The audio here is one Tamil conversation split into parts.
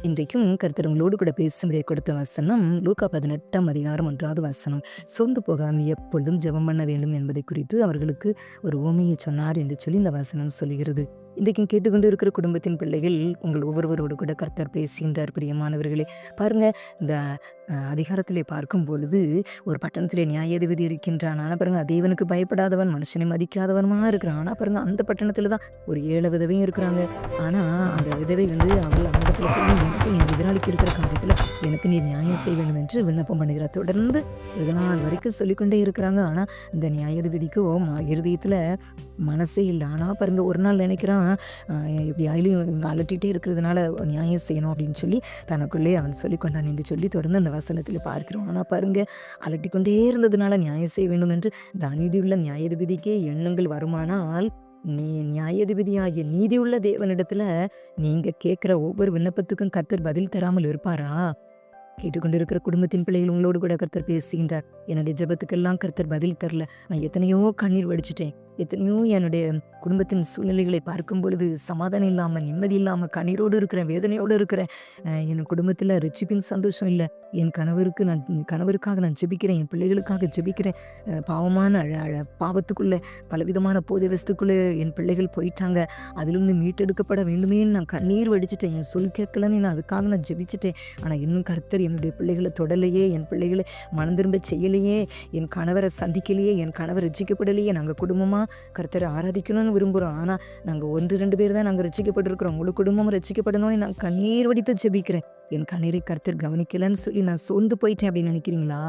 இன்றைக்கும் கர்த்தர் உங்களோடு கூட பேசும்படியாக கொடுத்த வசனம் லூக்கா 18ஆம் அதிகாரம் 1வது வசனம். சோர்ந்து போகாமல் எப்பொழுதும் ஜெபம் பண்ண வேண்டும் என்பதை குறித்து அவர்களுக்கு ஒரு உவமையை சொன்னார் என்று சொல்லி இந்த வசனம் சொல்கிறது. இன்றைக்கும் கேட்டுக்கொண்டு இருக்கிற குடும்பத்தின் பிள்ளைகள் உங்கள் ஒவ்வொருவரோடு கூட கர்த்தர் பேசுகின்றார். பிரியமானவர்களே, பாருங்க, இந்த அதிகாரத்திலே பார்க்கும் பொழுது ஒரு பட்டணத்திலே நியாயாதிபதி இருக்கின்றான். ஆனால் பாருங்க, தேவனுக்கு பயப்படாதவன், மனுஷனை மதிக்காதவனுமா இருக்கிறான். ஆனால் பாருங்க, அந்த பட்டணத்துல தான் ஒரு 7 விதவையும் இருக்கிறாங்க. ஆனா அந்த விதவை அவள் அவனிடத்துல போய் எனக்கு என் எதிராளிக்கு இருக்கிற காரியத்துல எனக்கு நீ நியாயம் செய்ய வேண்டும் என்று விண்ணப்பம் பண்ணுகிறார். தொடர்ந்து வெகு நாள் வரைக்கும் சொல்லிக்கொண்டே இருக்கிறாங்க. ஆனா இந்த நியாயாதிபதிக்கோ இருதயத்துல மனசே இல்லை. ஆனா பாருங்க, ஒரு நாள் நினைக்கிறான், இப்படி ஆயிலும் இவங்க அலட்டிகிட்டே இருக்கிறதுனால நியாயம் செய்யணும் அப்படின்னு சொல்லி தனக்குள்ளே அவன் சொல்லிக்கொண்டான் என்று சொல்லி தொடர்ந்து அந்த வசனத்தில் பார்க்கிறோம். ஆனால் பாருங்க, அலட்டிக்கொண்டே இருந்ததுனால நியாயம் செய்ய வேண்டும் என்று இந்த அநீதியுள்ள நியாயாதிபதிக்கே எண்ணங்கள் வருமானால், நீ நியாயாதிபதியாகிய நீதியுள்ள தேவனிடத்துல நீங்க கேட்குற ஒவ்வொரு விண்ணப்பத்துக்கும் கர்த்தர் பதில் தராமல் இருப்பாரா? கேட்டுக்கொண்டிருக்கிற குடும்பத்தின் பிள்ளைகள் உங்களோடு கூட கர்த்தர் பேசுகின்றார். என்னுடைய ஜெபத்துக்கெல்லாம் கர்த்தர் பதில் தரல. நான் எத்தனையோ கண்ணீர் வடிச்சிட்டேன். எத்தனையோ என்னுடைய குடும்பத்தின் சூழ்நிலைகளை பார்க்கும் பொழுது சமாதானம் இல்லாமல், நிம்மதி இல்லாமல், கண்ணீரோடு இருக்கிறேன், வேதனையோடு இருக்கிறேன். என் குடும்பத்தில் ரட்சிப்பின் சந்தோஷம் இல்லை. என் கணவருக்காக நான் ஜெபிக்கிறேன், என் பிள்ளைகளுக்காக ஜெபிக்கிறேன். பாவமான பாவத்துக்குள்ளே, பலவிதமான போதை வஸ்துக்குள்ளே என் பிள்ளைகள் போயிட்டாங்க. அதிலிருந்து மீட்டெடுக்கப்பட வேண்டுமே நான் கண்ணீர் வடிச்சிட்டேன். என் சொல் கேட்கலன்னு நான் அதுக்காக நான் ஜெபிச்சிட்டேன். ஆனால் இன்னும் கர்த்தர் என்னுடைய பிள்ளைகளை தொடலையே, என் பிள்ளைகளை மனம் திரும்ப செய்யலையே, என் கணவரை சந்திக்கலையே, என் கணவர் ரட்சிக்கப்படலையே. நாங்கள் குடும்பமாக கர்த்தரை ஆராதிக்கணும்னு விரும்புகிறோம். ஆனால் நாங்கள் 1-2 பேர் தான் நாங்கள் ரட்சிக்கப்பட்டிருக்கிறோம். முழு குடும்பமும் ரட்சிக்கப்படணும்னு நான் கண்ணீர் வடித்து ஜெபிக்கிறேன். என் கண்ணீரை கர்த்தர் கவனிக்கலன்னு சொல்லி நான் சோர்ந்து போயிட்டேன் அப்படின்னு நினைக்கிறீங்களா?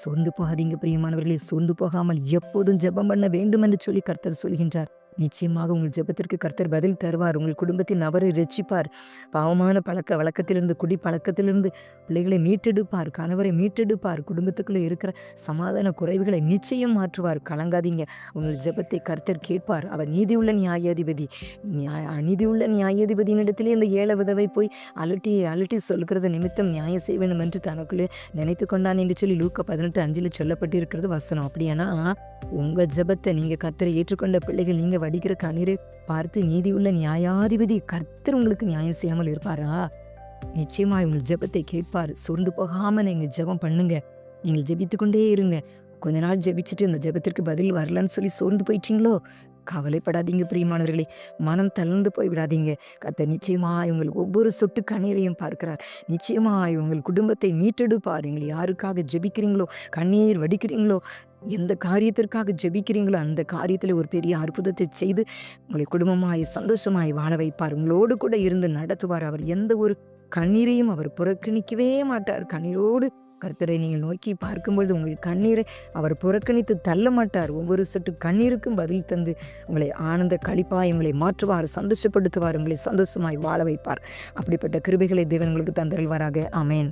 சோர்ந்து போகாதீங்க பிரியமானவர்களே. சோர்ந்து போகாமல் எப்போதும் ஜெபம் பண்ண வேண்டும் என்று சொல்லி கர்த்தர் சொல்கின்றார். நிச்சயமாக உங்கள் ஜெபத்திற்கு கர்த்தர் பதில் தருவார். உங்கள் குடும்பத்தின் நபரை ரட்சிப்பார். பாவமான பழக்க வழக்கத்திலிருந்து, குடி பழக்கத்திலிருந்து பிள்ளைகளை மீட்டெடுப்பார், கணவரை மீட்டெடுப்பார். குடும்பத்துக்குள்ளே இருக்கிற சமாதான குறைவுகளை நிச்சயம் மாற்றுவார். கலங்காதீங்க. உங்கள் ஜெபத்தை கர்த்தர் கேட்பார். அவர் நீதியுள்ள நியாயாதிபதி. அநீதியுள்ள நியாயாதிபதியினிடத்திலே இந்த 7 விதவை போய் அலட்டி சொல்கிறது நிமித்தம் நியாயம் செய்ய வேண்டும் என்று தனக்குள்ளே நினைத்து கொண்டான் என்று சொல்லி லூக்கா 18:5 சொல்லப்பட்டிருக்கிறது வசனம். அப்படியானா உங்கள் ஜெபத்தை நீங்கள் கர்த்தரை ஏற்றுக்கொண்ட பிள்ளைகள், நீங்கள் வடிக்கிற கண்ணீரை பார்த்து நீதியுள்ள நியாயாதிபதி கர்த்தர் உங்களுக்கு நியாயம் செய்யாமல் இருப்பாரா? நிச்சயமாக உங்கள் ஜெபத்தை கேட்பார். சோர்ந்து போகாமல் நீங்கள் ஜெபம் பண்ணுங்க. நீங்கள் ஜெபித்து கொண்டே இருங்க. கொஞ்ச நாள் ஜெபிச்சுட்டு இந்த ஜெபத்திற்கு பதில் வரலன்னு சொல்லி சோர்ந்து போயிட்டீங்களோ, கவலைப்படாதீங்க பிரியமானவர்களே. மனம் தளர்ந்து போய் விடாதீங்க. கர்த்தர் நிச்சயமாய் உங்கள் ஒவ்வொரு சொட்டு கண்ணீரையும் பார்க்கிறார். நிச்சயமாய் உங்கள் குடும்பத்தை மீட்டெடுப்பார். நீங்கள் யாருக்காக ஜெபிக்கிறீங்களோ, கண்ணீர் வடிக்கிறீங்களோ, எந்த காரியத்திற்காக ஜெபிக்கிறீங்களோ அந்த காரியத்தில் ஒரு பெரிய அற்புதத்தை செய்து உங்களை குடும்பமாய் சந்தோஷமாய் வாழ வைப்பார். உங்களோடு கூட இருந்து நடத்துவார். அவர் எந்த ஒரு கண்ணீரையும் அவர் புறக்கணிக்கவே மாட்டார். கண்ணீரோடு கர்த்தரை நீங்கள் நோக்கி பார்க்கும்பொழுது உங்கள் கண்ணீரை அவர் புறக்கணித்து தள்ள மாட்டார். ஒவ்வொரு சொட்டு கண்ணீருக்கும் பதில் தந்து உங்களை ஆனந்த களிப்பாய் உங்களை மாற்றுவார், சந்தோஷப்படுத்துவார், உங்களை சந்தோஷமாய் வாழ வைப்பார். அப்படிப்பட்ட கிருபைகளை தேவன் உங்களுக்கு தந்தருள்வாராக. ஆமென்.